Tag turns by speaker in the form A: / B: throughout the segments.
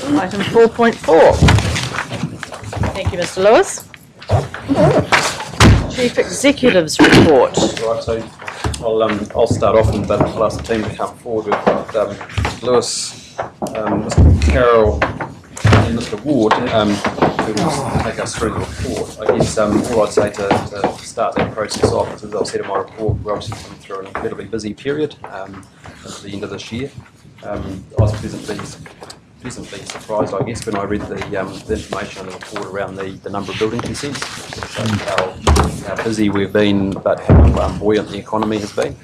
A: Item 4.4. Thank you, Mr. Lewis. Chief Executive's report.
B: Right, so I'll start off and I'll ask the team to come forward. We've got Mr. Lewis, Mr. Carroll and Mr. Ward who will take us through the report. I guess all I'd say to start that process off is, as I've said in my report, we're obviously coming through an incredibly busy period at the end of this year. I was pleasantly surprised, I guess, when I read the information in the report around the number of building consents, how busy we've been, but how buoyant the economy has been.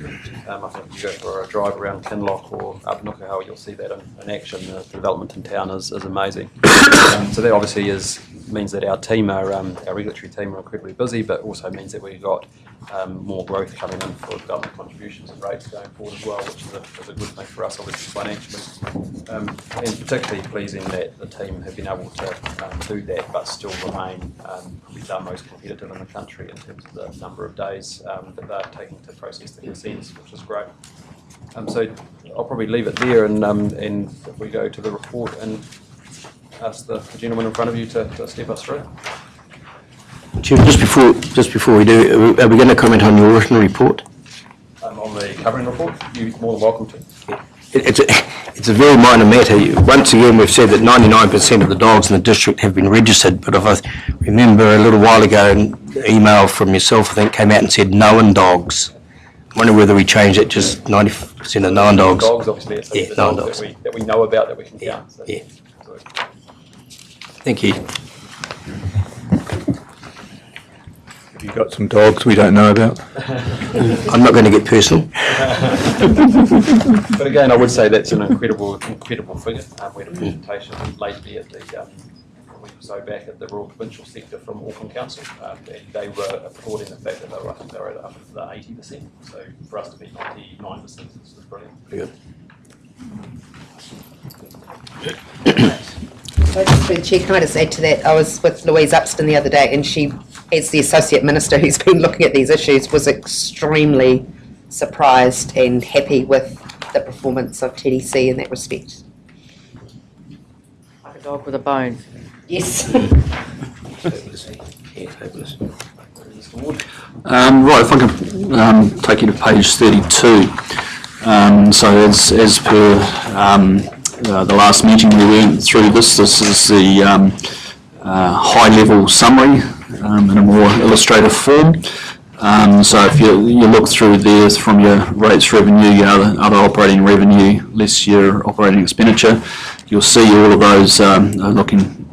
B: I think if you go for a drive around Kinloch or Upnukahoe, you'll see that in action. The development in town is amazing. So that obviously means that our team, our regulatory team, are incredibly busy, but also means that we've got more growth coming in for development contributions and rates going forward as well, which is a good thing for us, obviously, financially. And particularly pleasing that the team have been able to do that, but still remain probably the most competitive in the country in terms of the number of days that they're taking to process the consents, which is great. So I'll probably leave it there, and if we go to the report and ask the gentleman in front of you to step us through.
C: Chair, just before we do, are we going to comment on your written report?
B: On the covering report, you're more than welcome to.
C: It's a very minor matter. Once again, we've said that 99% of the dogs in the district have been registered, but if I remember a little while ago, an email from yourself, I think, came out and said known dogs. I wonder whether we change it just 90% of known dogs.
B: Dogs, obviously, it's the
C: known
B: dogs that we know about, that we can count. So.
C: Yeah. Thank you.
D: Have you got some dogs we don't know about?
C: I'm not going to get personal.
B: But again, I would say that's an incredible figure. We had a presentation lately at a week or so back at the Rural Provincial Sector from Auckland Council, and they were applauding the fact that they were up to the 80%. So for us to be 99% is brilliant.
C: Good.
E: So Chair, can I just add to that? I was with Louise Upston the other day, and she, as the Associate Minister who's been looking at these issues, was extremely surprised and happy with the performance of TDC in that respect.
A: Like a dog with a bone.
E: Yes.
F: Right, if I can take you to page 32. So as per the last meeting we went through this is the high-level summary in a more illustrative form. So if you look through there from your rates revenue, your other operating revenue, less your operating expenditure, you'll see all of those are looking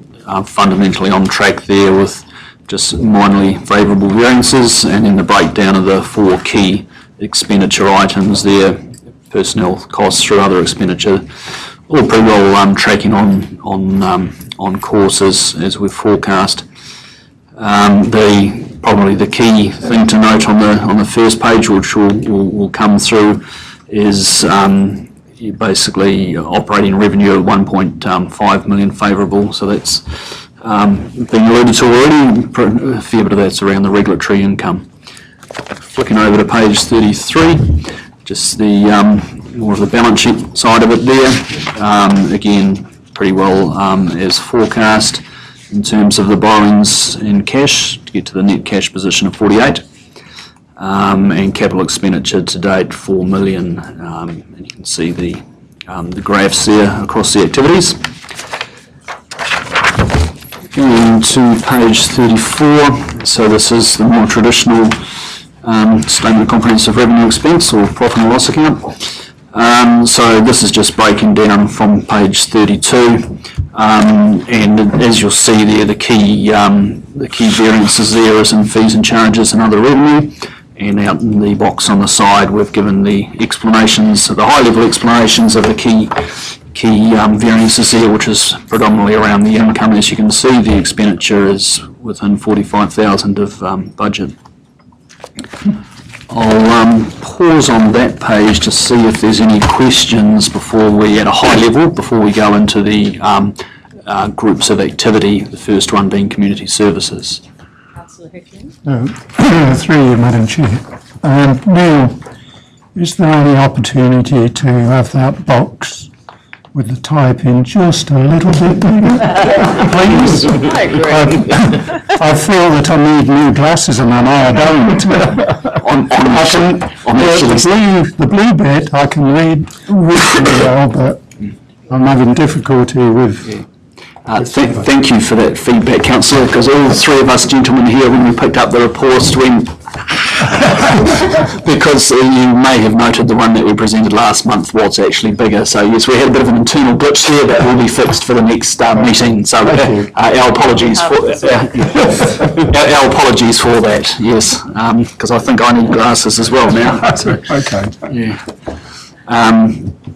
F: fundamentally on track there, with just minorly favourable variances, and then the breakdown of the four key expenditure items there, personnel costs through other expenditure, all pretty well tracking on course as we've forecast. Probably the key thing to note on the first page, which will come through, is basically operating revenue at 1.5 million favourable. So that's been alluded to already. A fair bit of that's around the regulatory income. Flicking over to page 33, just the more of the balance sheet side of it there. Again, pretty well as forecast in terms of the borrowings in cash to get to the net cash position of 48, and capital expenditure to date 4 million. And you can see the graphs there across the activities. Going to page 34. So this is the more traditional statement of comprehensive revenue expense, or profit and loss account. So this is just breaking down from page 32, and as you'll see there, the key variances there is in fees and charges and other revenue, and out in the box on the side we've given the explanations, the high-level explanations of the key variances there, which is predominantly around the income. As you can see, the expenditure is within 45,000 of budget. I'll pause on that page to see if there's any questions before we, at a high level, before we go into the groups of activity, the first one being community services.
A: Councillor Hickling.
G: Through you, Madam Chair. Neil, is there any opportunity to have that box with the typing just a little bit bigger, please.
A: I agree.
G: I feel that I need new glasses and I know I don't. The blue bit I can read really well, but I'm having difficulty with...
F: Thank you for that feedback, Councillor, because all three of us gentlemen here, when we picked up the reports, went because you may have noted the one that we presented last month was actually bigger. So yes, we had a bit of an internal glitch there that will be fixed for the next meeting. So our apologies for our apologies for that. Yes, because I think I need glasses as well now. So,
G: Okay.
F: yeah.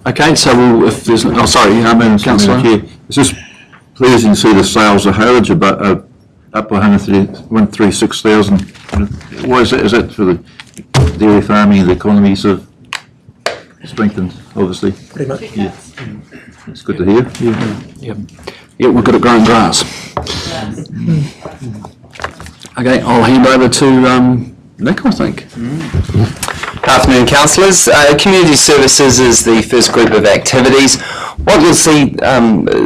F: Okay, so we'll, if there's Councillor.
H: It's just pleasing to see the sales of haylage about up 136,000. Why is that? Is that for the dairy farming and the economy sort of strengthened, obviously? Pretty much. Yeah. It's good to hear.
F: Yeah, we're good at growing grass. Okay, I'll hand over to Nick, I think.
I: Afternoon, councillors. Community services is the first group of activities. What you'll see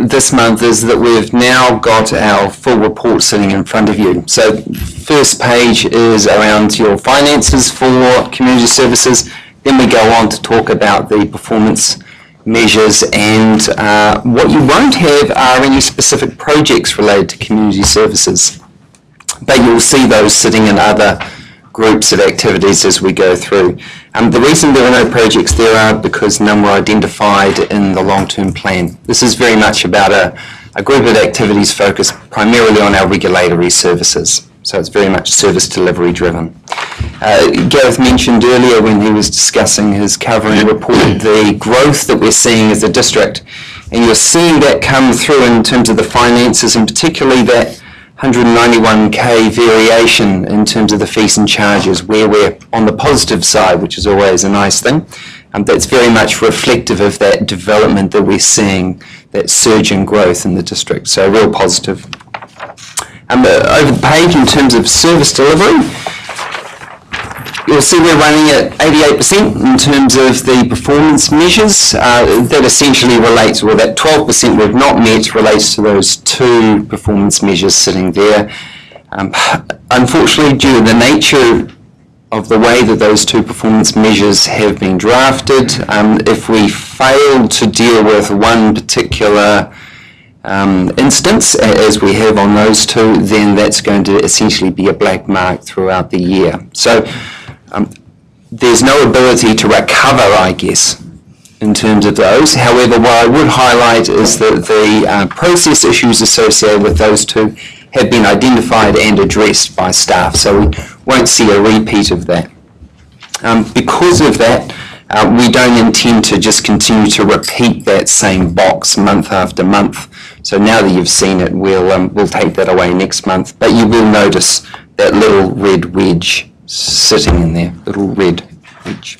I: this month is that we've now got our full report sitting in front of you. So first page is around your finances for community services. Then we go on to talk about the performance measures, and what you won't have are any specific projects related to community services. But you'll see those sitting in other groups of activities as we go through. The reason there are no projects there are because none were identified in the long-term plan. This is very much about a group of activities focused primarily on our regulatory services. So it's very much service delivery driven. Gareth mentioned earlier when he was discussing his covering report the growth that we're seeing as a district. And you're seeing that come through in terms of the finances, and particularly that 191k variation in terms of the fees and charges, where we're on the positive side, which is always a nice thing. That's very much reflective of that development that we're seeing, that surge in growth in the district. So real positive. Over the page, in terms of service delivery, you'll see we're running at 88% in terms of the performance measures. That essentially relates, or that 12% we've not met relates to those two performance measures sitting there. Unfortunately, due to the nature of the way that those two performance measures have been drafted, if we fail to deal with one particular instance, as we have on those two, then that's going to essentially be a black mark throughout the year. So there's no ability to recover, I guess, in terms of those. However, what I would highlight is that the process issues associated with those two have been identified and addressed by staff, so we won't see a repeat of that. Because of that, we don't intend to just continue to repeat that same box month after month. So now that you've seen it, we'll take that away next month. But you will notice that little red wedge sitting in there, little red wedge.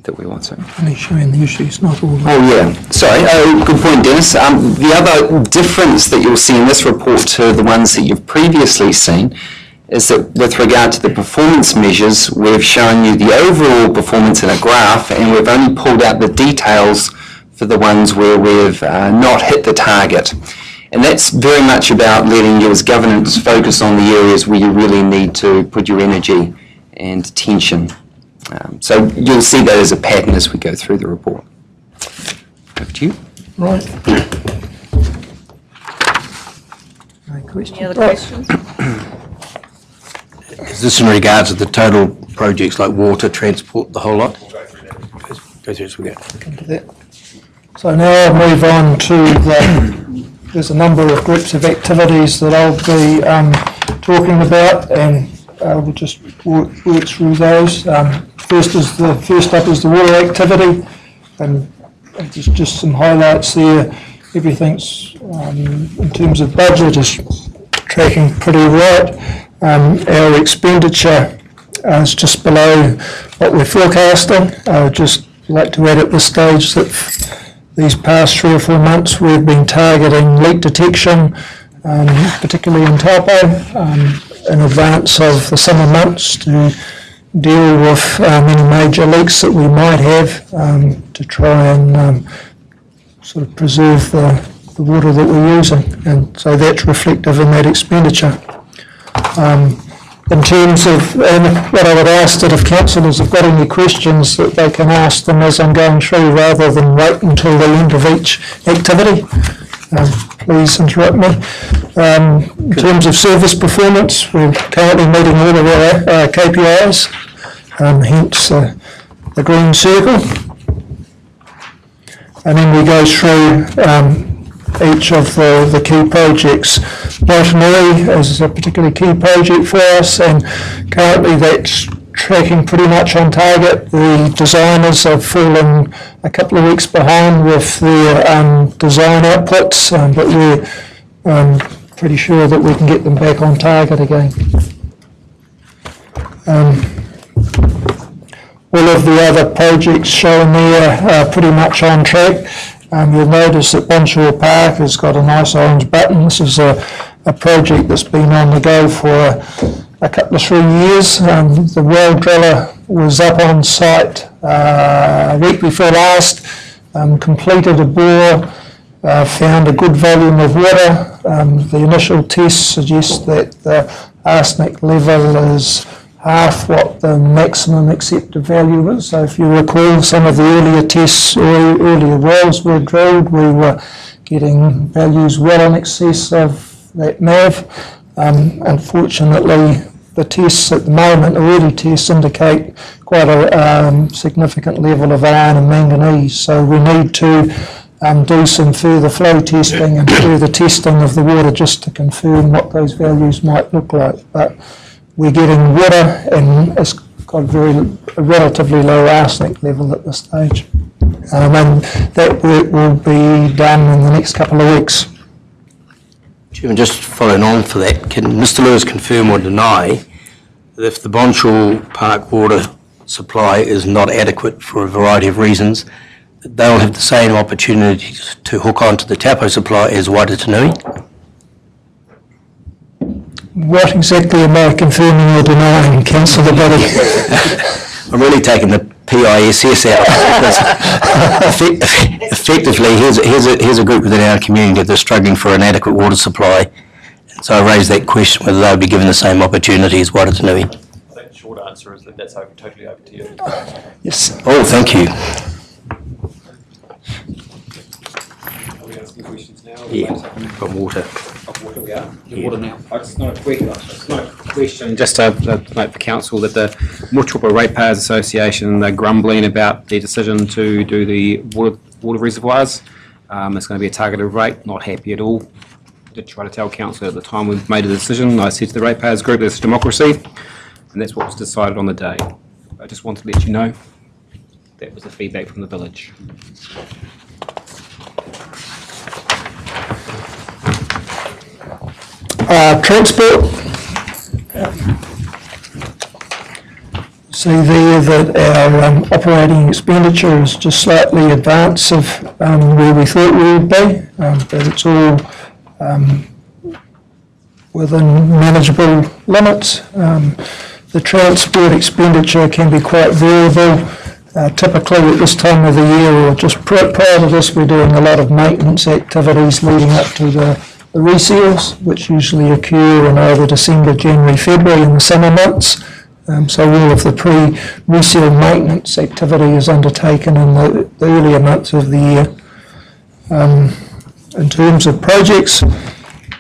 I: That we want, sorry?
G: Only showing the issues, not all.
I: Oh yeah, sorry, good point, Dennis. The other difference that you'll see in this report to the ones that you've previously seen is that with regard to the performance measures, we've shown you the overall performance in a graph, and we've only pulled out the details for the ones where we've not hit the target. And that's very much about letting you as governance focus on the areas where you really need to put your energy and attention. So you'll see that as a pattern as we go through the report. Over to you.
G: Right.
A: Any other questions?
C: Is this in regards to the total projects like water, transport, the whole lot? Go through as we go.
G: Come to that. So now I'll move on to there's a number of groups of activities that I'll be talking about, and we'll just work through those. First up is the water activity, and just some highlights there. Everything's in terms of budget is tracking pretty right. Our expenditure is just below what we're forecasting. I would just like to add at this stage that these past 3 or 4 months we've been targeting leak detection, particularly in Taupo, in advance of the summer months to deal with any major leaks that we might have to try and sort of preserve the water that we're using, and so that's reflective in that expenditure. In terms of what I would ask that if councillors have got any questions that they can ask them as I'm going through rather than wait until the end of each activity, please interrupt me. In terms of service performance, we're currently meeting all of our KPIs, hence the green circle. And then we go through each of the key projects. Motunui is a particularly key project for us, and currently that's tracking pretty much on target. The designers have fallen a couple of weeks behind with their design outputs, but we're pretty sure that we can get them back on target again. All of the other projects shown there are pretty much on track. You'll notice that Bonshaw Park has got a nice orange button. This is a project that's been on the go for a couple of 3 years. The well driller was up on site a week before last, completed a bore, found a good volume of water. The initial tests suggest that the arsenic level is half what the maximum accepted value is. So if you recall, some of the earlier tests or earlier wells were drilled, we were getting values well in excess of that MAV. Unfortunately, the tests at the moment, the early tests, indicate quite a significant level of iron and manganese. So we need to do some further flow testing and further testing of the water just to confirm what those values might look like. But we're getting water, and it's got a relatively low arsenic level at this stage. And that work will be done in the next couple of weeks.
C: Chairman, just following on for that, can Mr Lewis confirm or deny that if the Bonshaw Park water supply is not adequate for a variety of reasons, that they'll have the same opportunity to hook onto the Taupo supply as Waitanui?
G: What exactly am I confirming or denying, Councillor Buddy?
C: I'm really taking the PISS out. Effectively, here's a group within our community that are struggling for an adequate water supply. So I raised that question whether they'll be given the same opportunity as Waitanui.
B: I think the short answer is that that's totally over to you.
G: Yes.
C: Oh, thank you.
B: Are we asking questions now?
C: Yeah, got water.
B: Water we are. Water now. It's not a question. Just to note for council that the Motuapa Ratepayers Association, they're grumbling about their decision to do the water reservoirs. It's going to be a targeted rate. Not happy at all. Did try to tell council at the time we made a decision. I said to the ratepayers group, there's democracy, and that's what was decided on the day. I just wanted to let you know that was the feedback from the village.
G: Transport. See there that our operating expenditure is just slightly advanced of where we thought we would be, but it's all within manageable limits. The transport expenditure can be quite variable. Typically at this time of the year, or just prior to this, we're doing a lot of maintenance activities leading up to the reseals, which usually occur in either December, January, February in the summer months. So all of the pre-reseal maintenance activity is undertaken in the earlier months of the year. In terms of projects,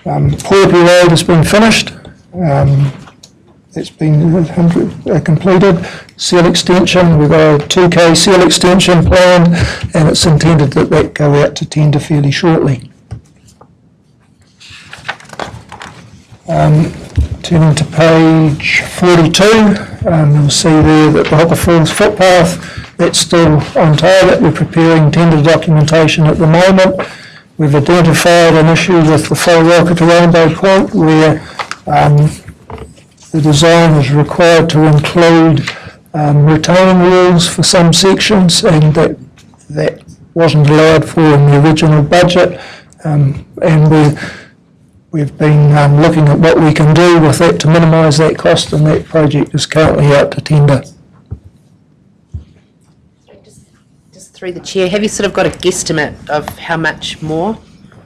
G: Porpy Road has been finished. It's been completed. Seal extension, we've got a 2K seal extension planned, and it's intended that that go out to tender fairly shortly. Turning to page 42, you'll see there that the Hopper Falls footpath, that's still on target. We're preparing tender documentation at the moment. We've identified an issue with the full rocket to Rainbow Point where the design is required to include retaining walls for some sections, and that wasn't allowed for in the original budget, and we're we've been looking at what we can do with that to minimise that cost, and that project is currently out to tender.
E: Just through the chair, have you sort of got a guesstimate of how much more?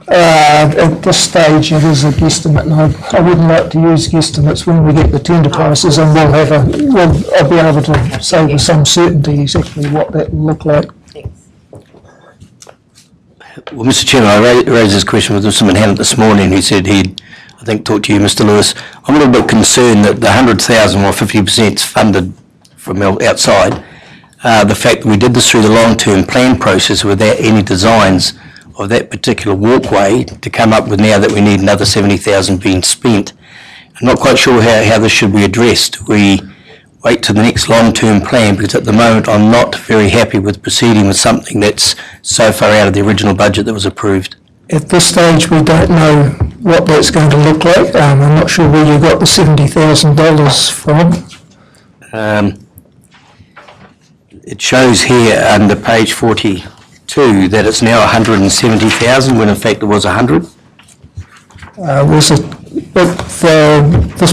G: At this stage, it is a guesstimate, and I wouldn't like to use guesstimates when we get the tender prices, and I'll be able to say with some certainty exactly what that will look like.
C: Well, Mr. Chairman, I raised this question with Mr. Manhattan this morning. He said he'd, I think, talked to you, Mr. Lewis. I'm a little bit concerned that the 100,000 or 50% is funded from outside. The fact that we did this through the long-term plan process without any designs of that particular walkway to come up with now that we need another 70,000 being spent. I'm not quite sure how this should be addressed. We wait to the next long-term plan, because at the moment I'm not very happy with proceeding with something that's so far out of the original budget that was approved.
G: At this stage, we don't know what that's going to look like. I'm not sure where you got the $70,000 from.
C: It shows here under page 42 that it's now 170,000 when in fact it was 100. This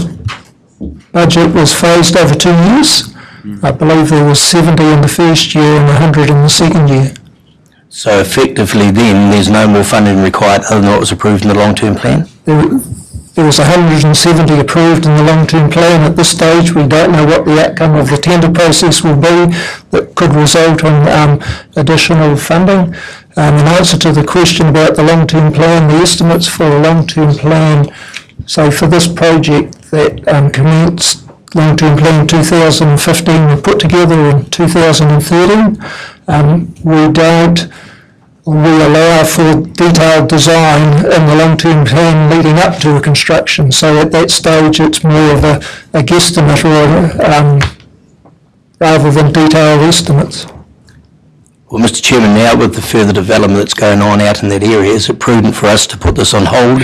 G: budget was phased over 2 years. I believe there was 70 in the first year and 100 in the second year.
C: So effectively then there's no more funding required other than what was approved in the long-term plan?
G: There was 170 approved in the long-term plan. At this stage, we don't know what the outcome of the tender process will be that could result in additional funding. In answer to the question about the long-term plan, the estimates for the long-term plan, so for this project that commenced long-term plan 2015, were put together in 2013. We allow for detailed design in the long-term plan leading up to a construction. So at that stage, it's more of a guesstimate rather than detailed estimates.
C: Well, Mr. Chairman, now with the further development that's going on out in that area, is it prudent for us to put this on hold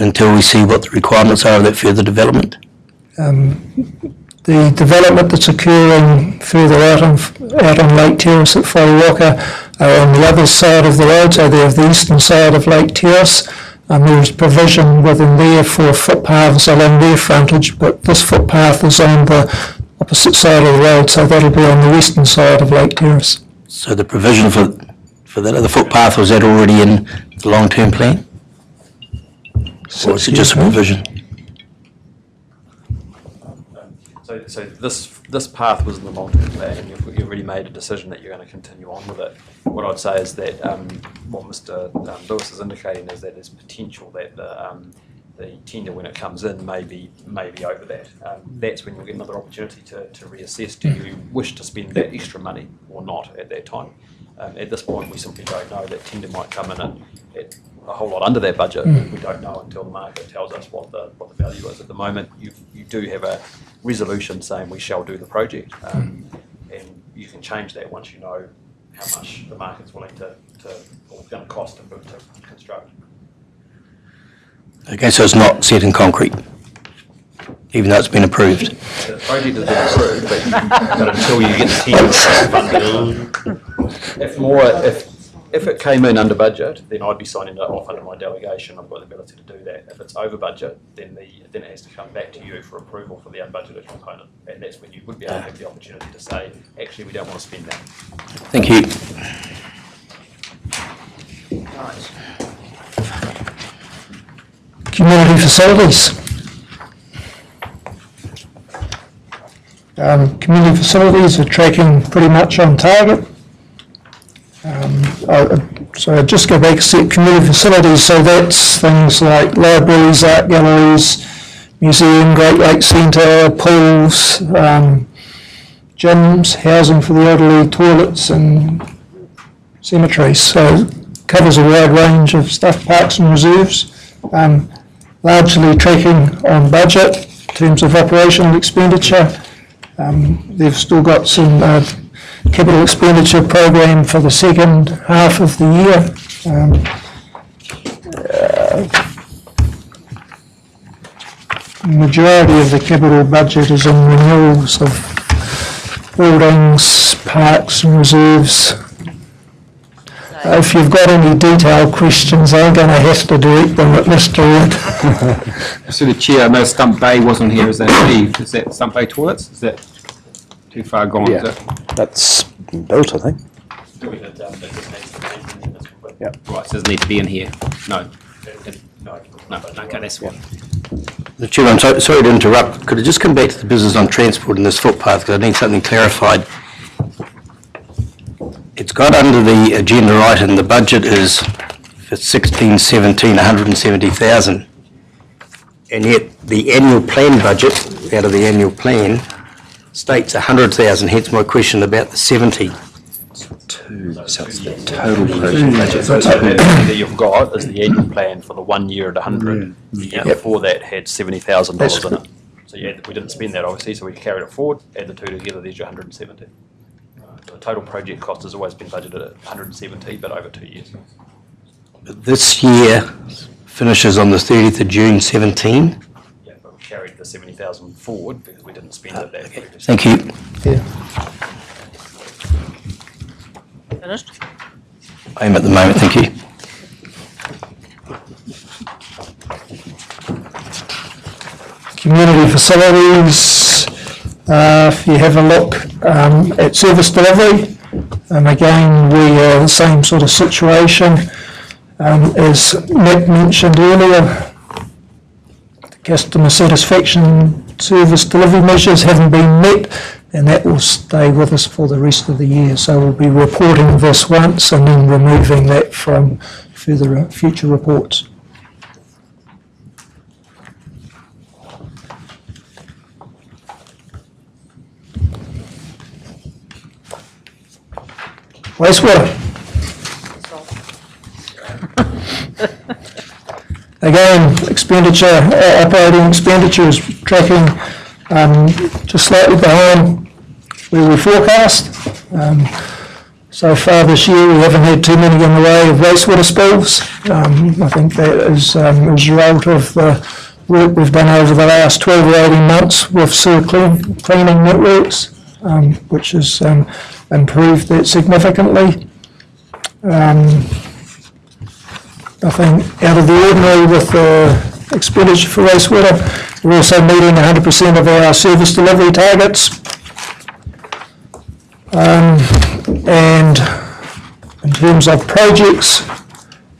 C: until we see what the requirements are of that further development? The development that's occurring further out on Lake Terrace at Whaiwaka are on the other side of the road, so they're the eastern side of Lake Terrace. There is provision within there for footpaths along their frontage, but this footpath is on the opposite side of the road, so that'll be on the western side of Lake Terrace. So the provision for that other footpath, was that already in the long-term plan? Or is it just a provision?
B: So this path was in the long-term plan, and you've already made a decision that you're going to continue on with it. What I'd say is that what Mr. Lewis is indicating is that there's potential that the tender, when it comes in, may be over that. That's when you'll get another opportunity to reassess. Do you wish to spend that extra money or not at that time? At this point, we simply don't know. That tender might come in at a whole lot under that budget. We don't know until the market tells us what the value is. At the moment, you do have a resolution saying we shall do the project, and you can change that once you know how much the market's willing to or it's going to cost to construct.
C: Okay, so it's not set in concrete, even though it's been approved.
B: The project has been approved, but until you get the tender, if it came in under budget, then I'd be signing it off under my delegation. I've got the ability to do that. If it's over budget, then it has to come back to you for approval for the unbudgeted component, and that's when you would be able to have the opportunity to say, actually, we don't want to spend that.
C: Thank you.
G: Community facilities. Community facilities are tracking pretty much on target. So I'll just go back a sec. Community facilities, so that's things like libraries, art galleries, museum, Great Lakes Centre, pools, gyms, housing for the elderly, toilets and cemeteries. So covers a wide range of stuff, parks and reserves. Largely tracking on budget in terms of operational expenditure. They've still got some capital expenditure program for the second half of the year. Majority of the capital budget is in renewals of buildings, parks and reserves.
E: So
G: If you've got any detailed questions, I'm going to have to direct them at Mr. Wood.
C: So the chair, I know Stump Bay wasn't here, is that Steve? Is that Stump Bay toilets? Is that too far gone?
J: Yeah,
C: Is it?
J: that's been built, I think.
C: Yeah. Right, so does it need to be in here? No. No, okay, that's what. The Chair, I'm sorry to interrupt. Could I just come back to the business on transport and this footpath, because I need something clarified. It's got under the agenda item, the budget is for 16-17, 170,000. And yet the annual plan budget, out of the annual plan, states 100,000, hence my question about the 70.
J: So it's the total project budget.
B: So that you've got is the annual plan for the 1 year at 100. The year before that had $70,000 in it. So we didn't spend that obviously, so we carried it forward, add the two together, there's your 170. So the total project cost has always been budgeted at 170, but over 2 years.
C: This year finishes on the 30th of June 17.
B: Yeah, but we carried the 70,000 forward because we didn't spend it that previously.
C: Thank you.
G: Yeah.
A: Finished?
C: I am at the moment, thank you.
G: Community facilities, if you have a look at service delivery, again we are the same sort of situation as Nick mentioned earlier. The customer satisfaction service delivery measures haven't been met, and that will stay with us for the rest of the year. So we'll be reporting this once and then removing that from future reports. Wastewater. Again, expenditure, operating expenditure is tracking just slightly behind where we forecast. So far this year we haven't had too many in the way of wastewater spills. I think that is a result of the work we've done over the last 12 or 18 months with sewer cleaning networks, which has improved that significantly. Nothing out of the ordinary with the expenditure for wastewater. We're also meeting 100% of our service delivery targets. And in terms of projects,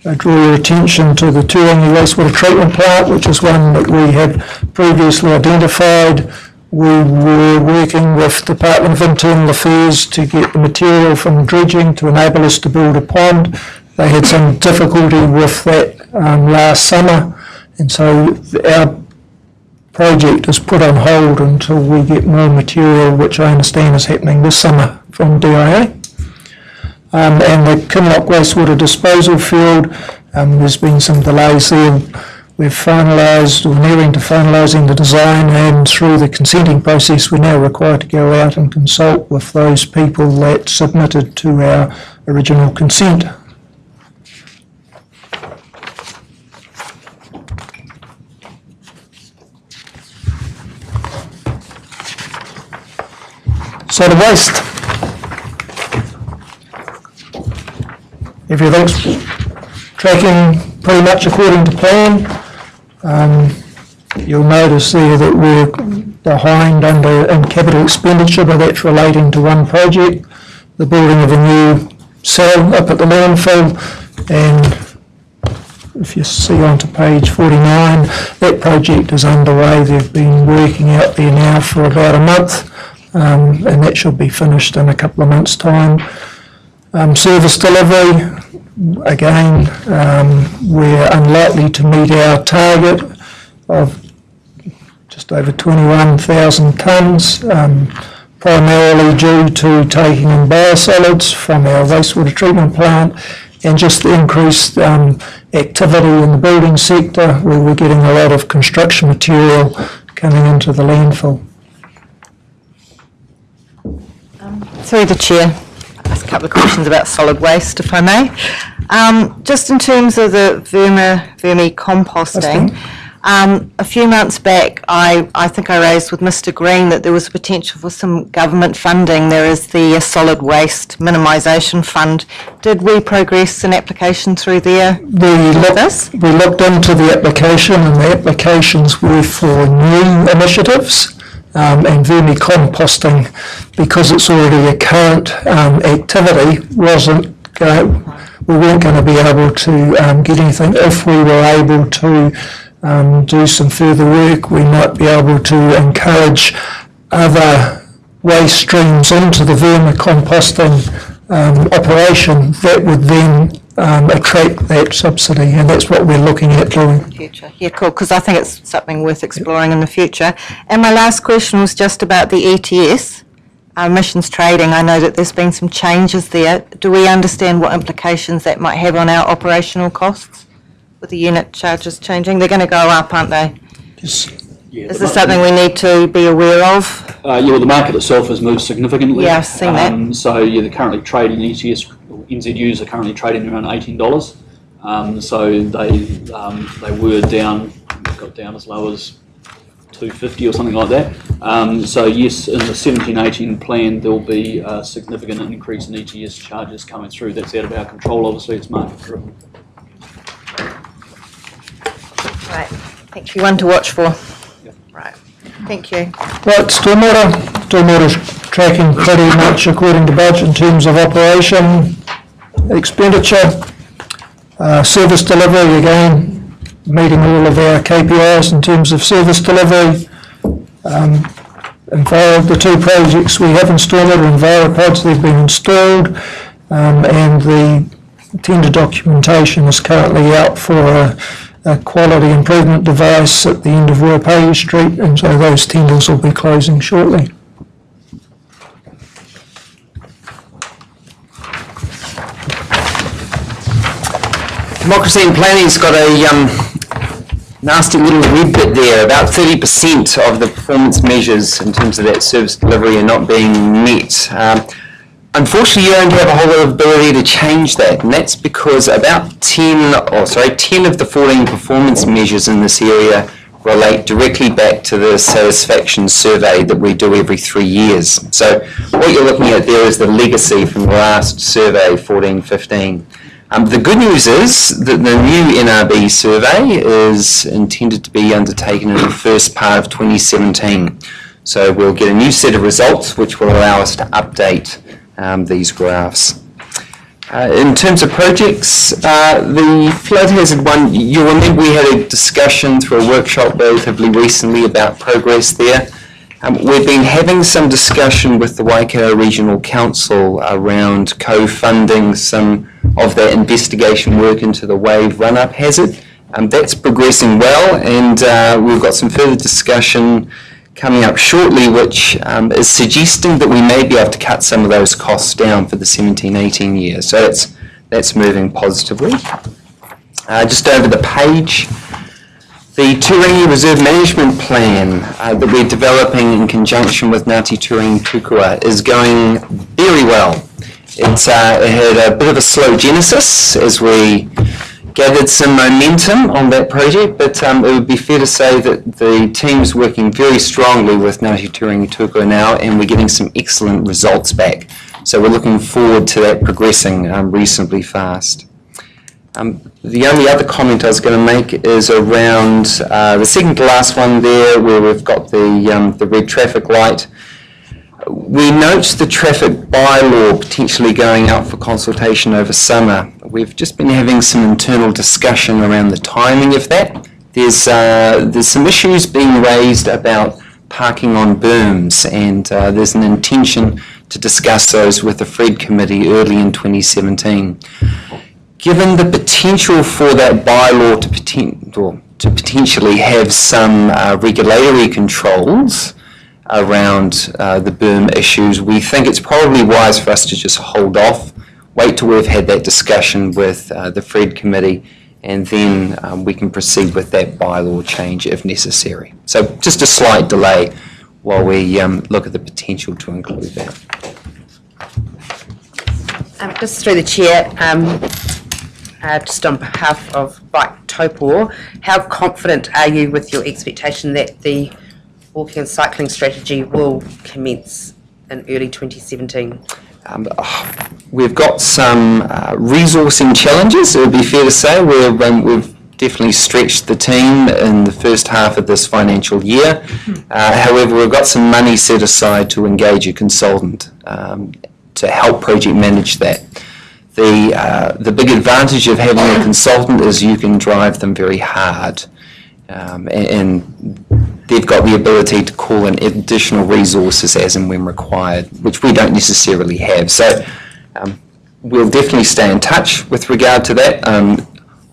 G: I draw your attention to the Turangi wastewater treatment plant, which is one that we had previously identified. We were working with Department of Internal Affairs to get the material from dredging to enable us to build a pond. They had some difficulty with that last summer, and so our project is put on hold until we get more material, which I understand is happening this summer from DIA. And the Kinloch wastewater disposal field, there's been some delays there. We've finalised, or nearing to finalising the design, and through the consenting process we're now required to go out and consult with those people that submitted to our original consent. Solid waste. Everything's tracking pretty much according to plan. You'll notice there that we're behind in capital expenditure, but that's relating to one project, the building of a new cell up at the landfill. And if you see onto page 49, that project is underway. They've been working out there now for about a month. And that should be finished in a couple of months' time. Service delivery, again, we're unlikely to meet our target of just over 21,000 tonnes, primarily due to taking in biosolids from our wastewater treatment plant and just the increased activity in the building sector, where we're getting a lot of construction material coming into the landfill.
A: Through the chair, a couple of questions about solid waste, if I may. Just in terms of the vermi composting, A few months back, I think I raised with Mr Green that there was potential for some government funding. There is the Solid Waste Minimisation Fund. Did we progress an application through there?
G: We looked into the application, and the applications were for new initiatives. And vermicomposting, because it's already a current activity, we weren't going to be able to get anything. If we were able to do some further work, we might be able to encourage other waste streams into the vermicomposting operation that would then attract that subsidy, and that's what we're looking at doing.
A: Future. Yeah, cool, because I think it's something worth exploring in the future. And my last question was just about the ETS, emissions trading. I know that there's been some changes there. Do we understand what implications that might have on our operational costs with the unit charges changing? They're going to go up, aren't they?
F: Yes. Yeah,
A: is this something we need to be aware of?
F: Well, the market itself has moved significantly.
A: Yeah, I've seen that.
F: So they're currently trading ETS. NZUs are currently trading around $18. So they were down, got down as low as $2.50 or something like that. So yes, in the 17-18 plan, there'll be a significant increase in ETS charges coming through. That's out of our control, obviously, it's market driven.
A: Right, thank you. One to watch for.
F: Yep.
A: Right, thank you.
G: Right, stormwater's tracking pretty much according to budget in terms of operation, expenditure, service delivery, again, meeting all of our KPIs in terms of service delivery. The two projects we have in stormwater, EnviroPods, they've been installed, and the tender documentation is currently out for a quality improvement device at the end of Taupo Street, and so those tenders will be closing shortly.
I: Democracy and Planning's got a nasty little red bit there. About 30% of the performance measures in terms of that service delivery are not being met. Unfortunately, you don't have a whole lot of ability to change that, and that's because about 10 of the 14 performance measures in this area relate directly back to the satisfaction survey that we do every 3 years. So what you're looking at there is the legacy from the last survey, 14-15. The good news is that the new NRB survey is intended to be undertaken in the first part of 2017. So we'll get a new set of results which will allow us to update these graphs. In terms of projects, the flood hazard one, you'll remember we had a discussion through a workshop relatively recently about progress there. We've been having some discussion with the Waikato Regional Council around co-funding some of that investigation work into the wave run-up hazard. That's progressing well, and we've got some further discussion coming up shortly, which is suggesting that we may be able to cut some of those costs down for the 17-18 year. So that's moving positively. Just over the page, the Turangi Reserve Management Plan that we're developing in conjunction with Ngāti Turangi-Tukua is going very well. It had a bit of a slow genesis as we gathered some momentum on that project, but it would be fair to say that the team's working very strongly with Ngāti Turangi-Tukua now, and we're getting some excellent results back. So we're looking forward to that progressing reasonably fast. The only other comment I was going to make is around the second to last one there, where we've got the red traffic light. We note the traffic bylaw potentially going out for consultation over summer. We've just been having some internal discussion around the timing of that. There's some issues being raised about parking on berms, and there's an intention to discuss those with the Fred Committee early in 2017. Given the potential for that bylaw to potentially have some regulatory controls around the berm issues, we think it's probably wise for us to just hold off, wait till we've had that discussion with the Fred Committee, and then we can proceed with that bylaw change if necessary. So just a slight delay while we look at the potential to include that.
E: Just through the chair, just on behalf of Bike Taupo, how confident are you with your expectation that the walking and cycling strategy will commence in early 2017?
I: We've got some resourcing challenges, it would be fair to say. We've definitely stretched the team in the first half of this financial year. However, we've got some money set aside to engage a consultant to help project manage that. The big advantage of having a consultant is you can drive them very hard, and they've got the ability to call in additional resources as and when required, which we don't necessarily have. So we'll definitely stay in touch with regard to that.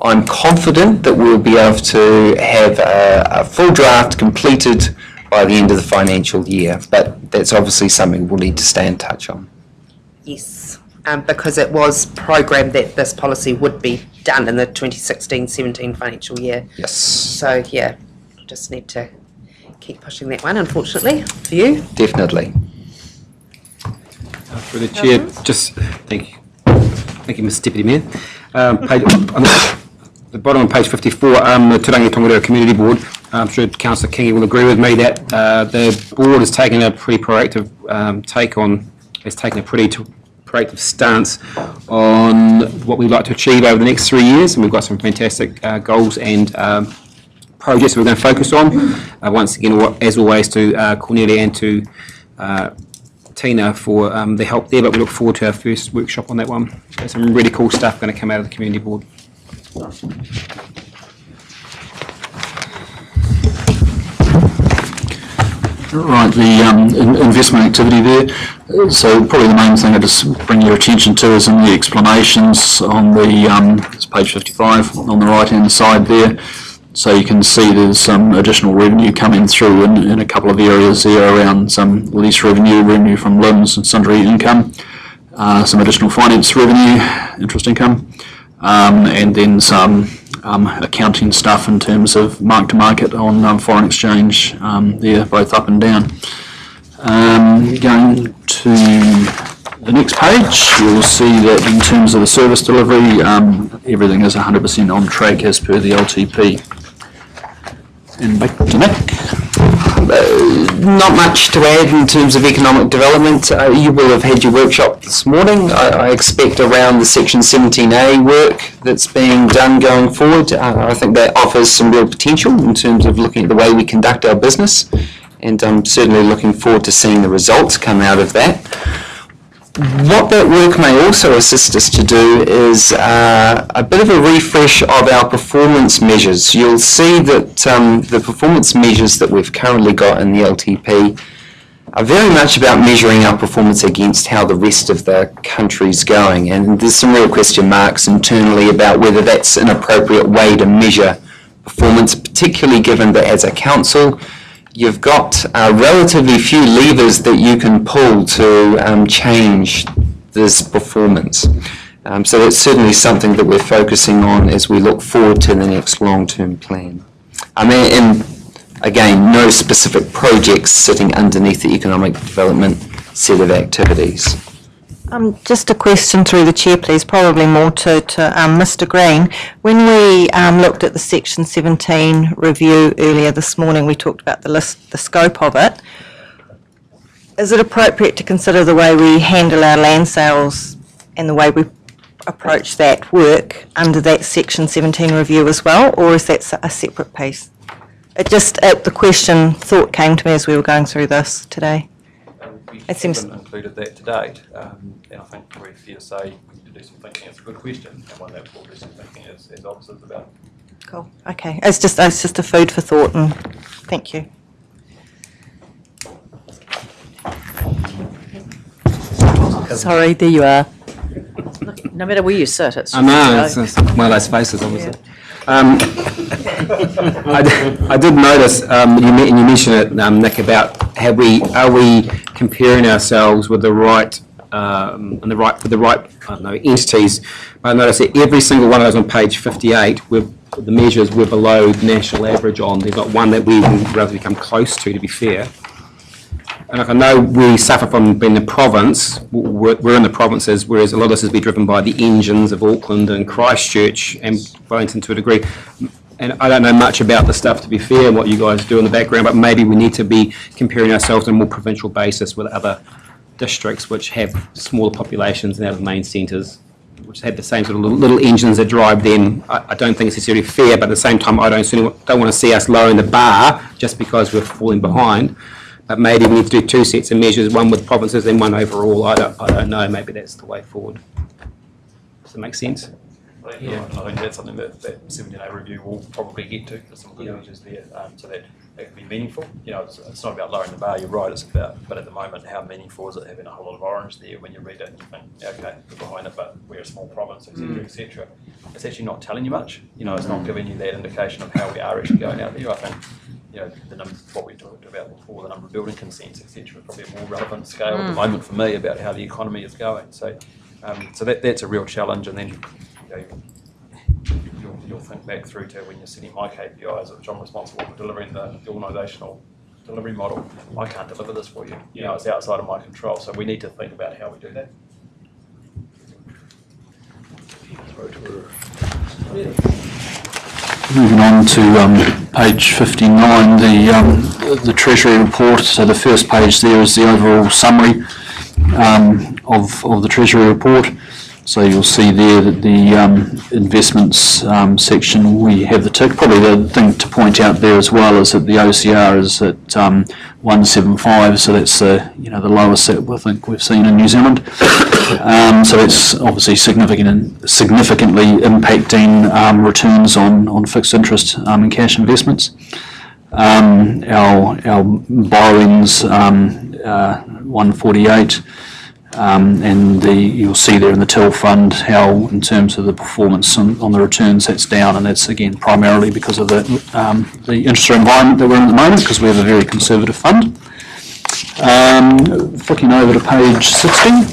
I: I'm confident that we'll be able to have a full draft completed by the end of the financial year, but that's obviously something we'll need to stay in touch on.
E: Yes, because it was programmed that this policy would be done in the 2016-17 financial year.
I: Yes.
E: So yeah, just need to keep pushing that one, unfortunately, for you.
I: Definitely.
B: For the Chair, just thank you. Thank you, Mr. Deputy Mayor. On the bottom of page 54, the Turangi-Tongariro Community Board, I'm sure Councillor Kingy will agree with me that the board has taken a pretty proactive proactive stance on what we'd like to achieve over the next 3 years, and we've got some fantastic goals and projects we're going to focus on. Once again, as always, to Kaunihera and to Tina for the help there, but we look forward to our first workshop on that one. There's some really cool stuff going to come out of the community board.
F: Right, the investment activity there. So probably the main thing I just bring your attention to is in the explanations on the it's page 55 on the right hand side there. So you can see there's some additional revenue coming through in a couple of areas there around some lease revenue from limbs and sundry income, some additional finance revenue, interest income, and then some accounting stuff in terms of mark-to-market on foreign exchange there, both up and down. Going to the next page, you'll see that in terms of the service delivery, everything is 100% on track as per the LTP. And back to Nick.
I: Not much to add in terms of economic development. You will have had your workshop this morning. I expect around the Section 17A work that's being done going forward. I think that offers some real potential in terms of looking at the way we conduct our business, and I'm certainly looking forward to seeing the results come out of that. What that work may also assist us to do is a bit of a refresh of our performance measures. You'll see that the performance measures that we've currently got in the LTP are very much about measuring our performance against how the rest of the country's going, and there's some real question marks internally about whether that's an appropriate way to measure performance, particularly given that as a council you've got relatively few levers that you can pull to change this performance. So that's certainly something that we're focusing on as we look forward to the next long-term plan. And again, no specific projects sitting underneath the economic development set of activities.
A: Just a question through the chair, please, probably more to Mr. Green. When we looked at the Section 17 review earlier this morning, we talked about the scope of it. Is it appropriate to consider the way we handle our land sales and the way we approach that work under that Section 17 review as well, or is that a separate piece? The thought came to me as we were going through this today.
B: We haven't included that to date, and I think it's very fair to say we need to do some thinking. It's a good question, and one that we'll do some thinking as officers about.
A: Cool. Okay. It's just a food for thought, and thank you.
K: Sorry, there you are. No matter where you sit, it's just,
B: I know, it's one of those faces, obviously.
K: Yeah.
B: I did notice you mentioned it, Nick, about are we comparing ourselves with the right entities. I noticed that every single one of those on page 58, the measures we're below the national average on. There's not one that we can relatively come close to be fair.
C: And I know we suffer from being the province, we're in the provinces, whereas a lot of this has been driven by the engines of Auckland and Christchurch and Wellington to a degree. And I don't know much about the stuff, to be fair, what you guys do in the background, but maybe we need to be comparing ourselves on a more provincial basis with other districts which have smaller populations and out of main centres, which have the same sort of little engines that drive them. I don't think it's necessarily fair, but at the same time, I don't want to see us lowering the bar just because we're falling behind. But maybe we need to do two sets of measures, one with provinces and one overall. I don't know. Maybe that's the way forward. Does that make sense?
B: Yeah, and I think that's something that 17A review will probably get to. There's some good measures there, so that can be meaningful. You know, it's not about lowering the bar. You're right. It's about, but at the moment, how meaningful is it having a whole lot of orange there when you read it and you think, okay, we're behind it, but we're a small province, etc., etc. It's actually not telling you much. You know, it's not giving you that indication of how we are actually going out there. I think, you know, what we talked about before, the number of building consents, etc., is probably a more relevant scale at the moment for me about how the economy is going. So, so that's a real challenge, and then you'll think back through to when you're setting my KPIs, which I'm responsible for delivering the organisational delivery model. I can't deliver this for you. You know, it's outside of my control. So we need to think about how we do that.
F: Moving on to page 59, the Treasury report. So the first page there is the overall summary of the Treasury report. So you'll see there that the investments section, we have the tick. Probably the thing to point out there as well is that the OCR is at 175, so that's the lowest that I think we've seen in New Zealand. So it's obviously significantly impacting returns on fixed interest and cash investments. Our borrowings 148. And you'll see there in the till fund how, in terms of the performance on the returns, that's down, and that's again primarily because of the interest rate environment that we're in at the moment, because we have a very conservative fund. Flicking over to page 16.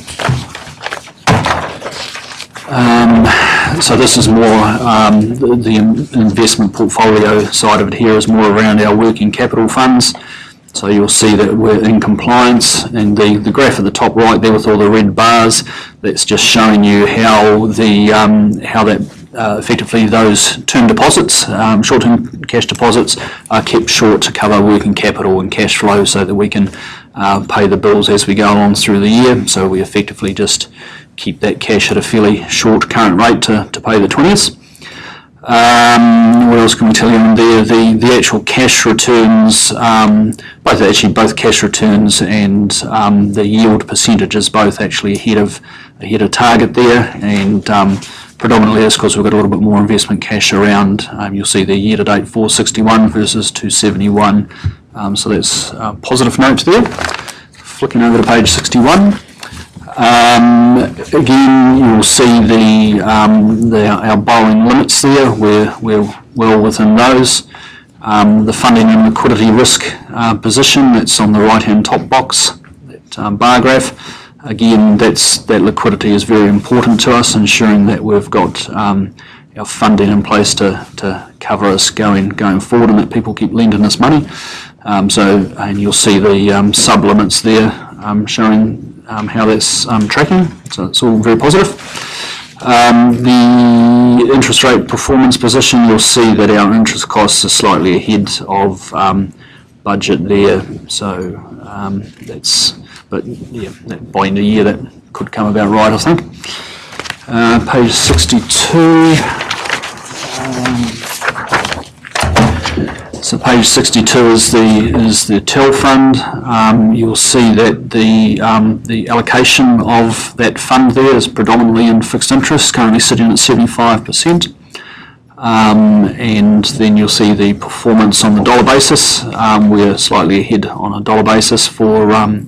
F: So this is more the investment portfolio side of it here is more around our working capital funds. So you'll see that we're in compliance, and the graph at the top right there with all the red bars, that's just showing you how effectively those term deposits, short-term cash deposits, are kept short to cover working capital and cash flow, so that we can pay the bills as we go along through the year. So we effectively just keep that cash at a fairly short current rate to pay the 20s. What else can we tell you in there? The actual cash returns, both cash returns and the yield percentages both actually ahead of target there, and predominantly that's because we've got a little bit more investment cash around. You'll see the year to date 461 versus 271, so that's a positive note there. Flicking over to page 61. Again, you'll see our borrowing limits there. We're well within those. The funding and liquidity risk position, that's on the right-hand top box, that bar graph. Again, that liquidity is very important to us, ensuring that we've got our funding in place to cover us going forward, and that people keep lending us money. And you'll see the sub-limits there showing how that's tracking, so it's all very positive. The interest rate performance position, you'll see that our interest costs are slightly ahead of budget there, so by end of year that could come about right, I think. Page 62. So page 62 is the till fund. You'll see that the allocation of that fund there is predominantly in fixed interest, currently sitting at 75%. And then you'll see the performance on the dollar basis. We're slightly ahead on a dollar basis for our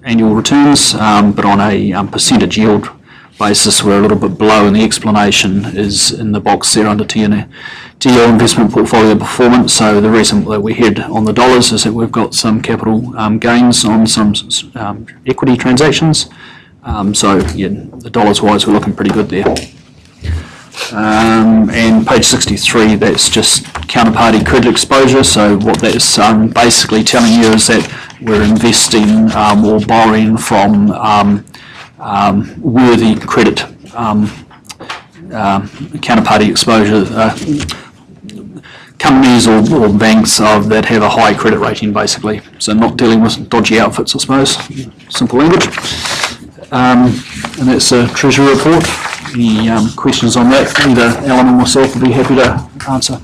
F: annual returns, but on a percentage yield basis we're a little bit below, and the explanation is in the box there under TNL investment portfolio performance. So the reason that we're ahead on the dollars is that we've got some capital gains on some equity transactions. So yeah, the dollars wise we're looking pretty good there. And page 63, that's just counterparty credit exposure. So what that's basically telling you is that we're investing or borrowing from worthy credit counterparty exposure companies or banks that have a high credit rating, basically. So not dealing with dodgy outfits, I suppose. Simple language. And that's a Treasury report. Any questions on that? Either Alan or myself would be happy to answer.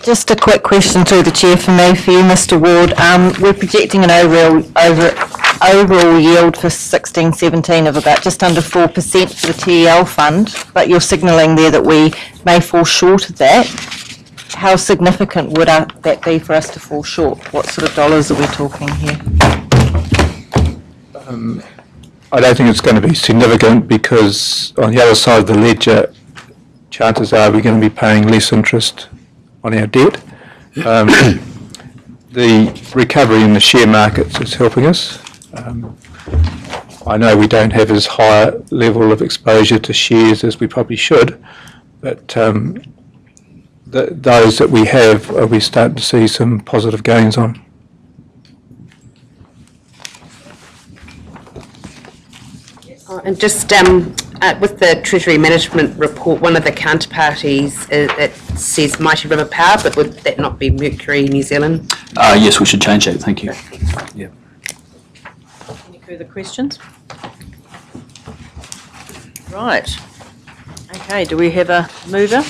A: Just a quick question through the chair for you, Mr. Ward. We're projecting an overall yield for 16-17 of about just under 4% for the TEL fund, but you're signalling there that we may fall short of that. How significant would that be for us to fall short? What sort of dollars are we talking here?
D: I don't think it's going to be significant because on the other side of the ledger, chances are we're going to be paying less interest on our debt. The recovery in the share markets is helping us. I know we don't have as high a level of exposure to shares as we probably should, but those that we have, we're starting to see some positive gains on.
E: And just with the Treasury Management Report, one of the counterparties, it says Mighty River Power, but would that not be Mercury New Zealand?
F: Yes, we should change that, thank you.
K: Any further questions? Right. Okay, do we have a mover?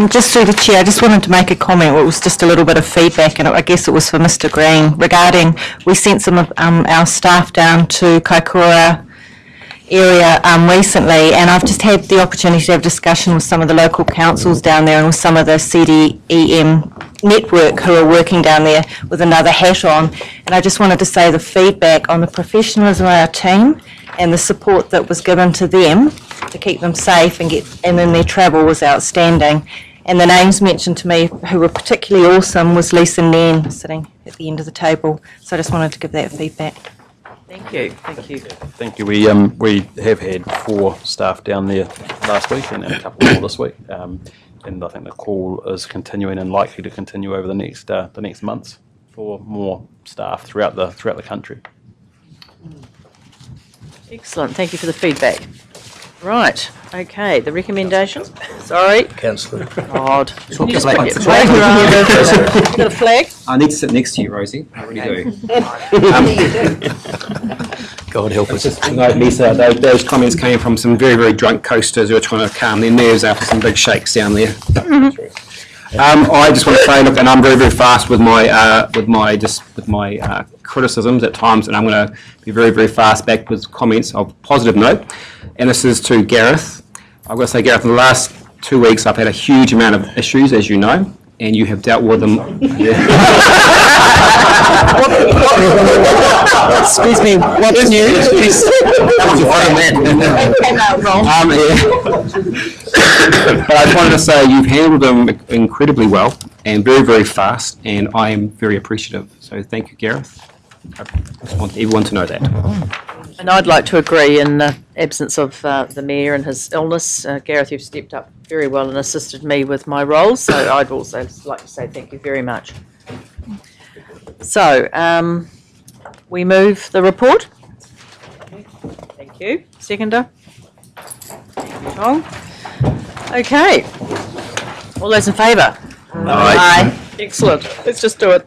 A: Just through the chair, I just wanted to make a comment. It was just a little bit of feedback, and I guess it was for Mr. Green, regarding, we sent some of our staff down to Kaikoura area recently, and I've just had the opportunity to have discussion with some of the local councils down there and with some of the CDEM network who are working down there with another hat on, and I just wanted to say the feedback on the professionalism of our team and the support that was given to them to keep them safe and in their travel was outstanding. And the names mentioned to me who were particularly awesome was Lisa Nairn sitting at the end of the table, so I just wanted to give that feedback.
K: Thank you. Thank you.
B: Thank you. We have had 4 staff down there last week and a couple more this week, and I think the call is continuing and likely to continue over the next months for more staff throughout the country.
K: Excellent. Thank you for the feedback. Right. Okay. The recommendation. Sorry.
C: Councillor.
K: God.
C: Talk
K: You just
C: about
K: put your
C: the
K: flag around. Got a flag?
J: I need to sit next to you, Rosie. I really do.
C: God help us.
J: Just to note, Lisa, those comments came from some very, very drunk coasters who are trying to calm their nerves after some big shakes down there. I just want to say, look, and I'm very, very fast with my criticisms at times, and I'm going to be very, very fast back with comments of positive note. And this is to Gareth. I've got to say, Gareth, in the last 2 weeks, I've had a huge amount of issues, as you know, and you have dealt with them.
K: Excuse me. What's new?
J: But I just wanted to say you've handled them incredibly well and very, very fast, and I am very appreciative. So thank you, Gareth. I just want everyone to know that.
K: And I'd like to agree, in the absence of the Mayor and his illness, Gareth, you've stepped up very well and assisted me with my role, so I'd also like to say thank you very much. So, we move the report. Thank you. Seconder. Thank you, Tom. Okay. All those in favour?
C: Aye.
K: Excellent. Let's just do it.